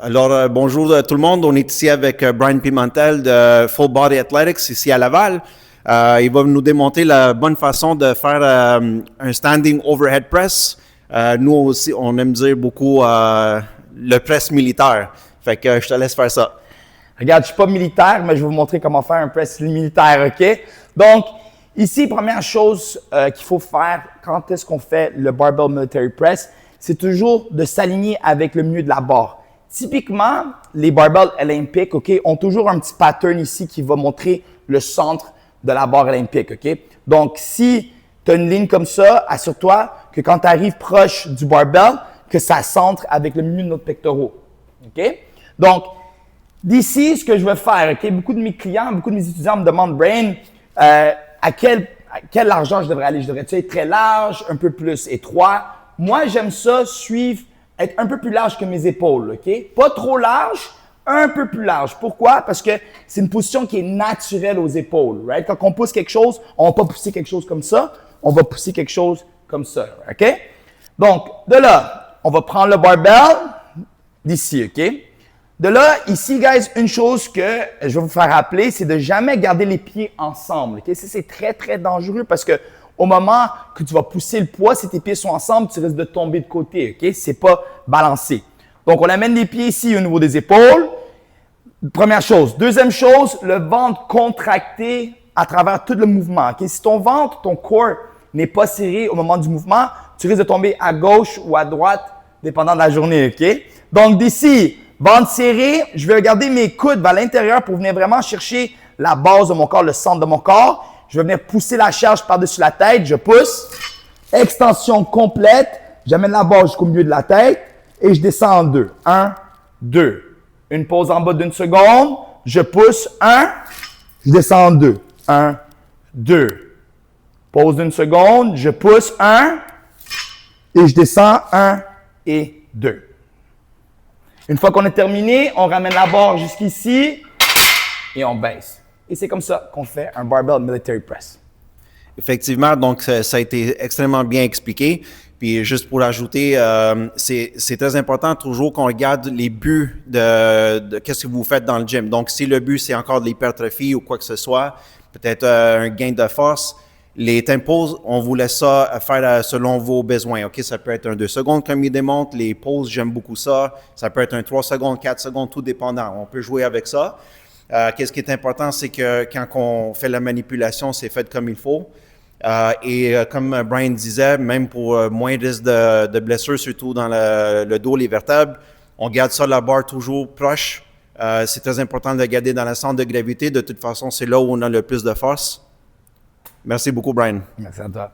Alors, bonjour à tout le monde. On est ici avec Brian Pimentel de Full Body Athletics, ici à Laval. Il va nous démontrer la bonne façon de faire un standing overhead press. Nous aussi, on aime dire beaucoup le press militaire. Fait que je te laisse faire ça. Regarde, je suis pas militaire, mais je vais vous montrer comment faire un press militaire, OK? Donc, ici, première chose qu'il faut faire quand est-ce qu'on fait le barbell military press, c'est toujours de s'aligner avec le milieu de la barre. Typiquement, les barbells olympiques, OK, ont toujours un petit pattern ici qui va montrer le centre de la barre olympique, OK? Donc, si tu as une ligne comme ça, assure-toi que quand tu arrives proche du barbell, que ça centre avec le milieu de notre pectoraux, OK? Donc, d'ici, ce que je vais faire, OK? Beaucoup de mes clients, beaucoup de mes étudiants me demandent, Brian, à quelle largeur je devrais aller? Je devrais-tu être très large, un peu plus étroit? Moi, j'aime ça suivre, être un peu plus large que mes épaules, OK? Pas trop large, un peu plus large. Pourquoi? Parce que c'est une position qui est naturelle aux épaules, right? Quand on pousse quelque chose, on va pas pousser quelque chose comme ça, on va pousser quelque chose comme ça, OK? Donc, de là, on va prendre le barbell d'ici, OK? De là, ici, guys, une chose que je vais vous faire rappeler, c'est de jamais garder les pieds ensemble. Okay? Ça, c'est très, très dangereux parce que au moment que tu vas pousser le poids, si tes pieds sont ensemble, tu risques de tomber de côté. Okay? C'est pas balancé. Donc, on amène les pieds ici au niveau des épaules. Première chose. Deuxième chose, le ventre contracté à travers tout le mouvement. Okay? Si ton ventre, ton corps n'est pas serré au moment du mouvement, tu risques de tomber à gauche ou à droite, dépendant de la journée. Okay? Donc, d'ici, ventre serré, je vais regarder mes coudes vers l'intérieur pour venir vraiment chercher la base de mon corps, le centre de mon corps. Je vais venir pousser la charge par-dessus la tête. Je pousse. Extension complète. J'amène la barre jusqu'au milieu de la tête et je descends en deux. 1, 2. Une pause en bas d'une seconde. Je pousse. 1. Je descends en 2. 1, 2. Pause d'une seconde. Je pousse. 1. Et je descends. 1 et 2. Une fois qu'on est terminé, on ramène la barre jusqu'ici et on baisse. Et c'est comme ça qu'on fait un barbell military press. Effectivement, donc ça a été extrêmement bien expliqué. Puis juste pour ajouter, c'est très important toujours qu'on regarde les buts de qu'est-ce que vous faites dans le gym. Donc, si le but, c'est encore de l'hypertrophie ou quoi que ce soit, peut-être un gain de force, les tempos, on vous laisse ça faire selon vos besoins. OK? Ça peut être un 2 secondes comme il démontre. Les pauses, j'aime beaucoup ça. Ça peut être un 3 secondes, 4 secondes, tout dépendant. On peut jouer avec ça. Qu'est-ce qui est important, c'est que quand on fait la manipulation, c'est fait comme il faut. Comme Brian disait, même pour moins de risque de blessures, surtout dans le dos, les vertèbres, on garde ça, la barre toujours proche. C'est très important de garder dans le centre de gravité. De toute façon, c'est là où on a le plus de force. Merci beaucoup, Brian. Merci à toi.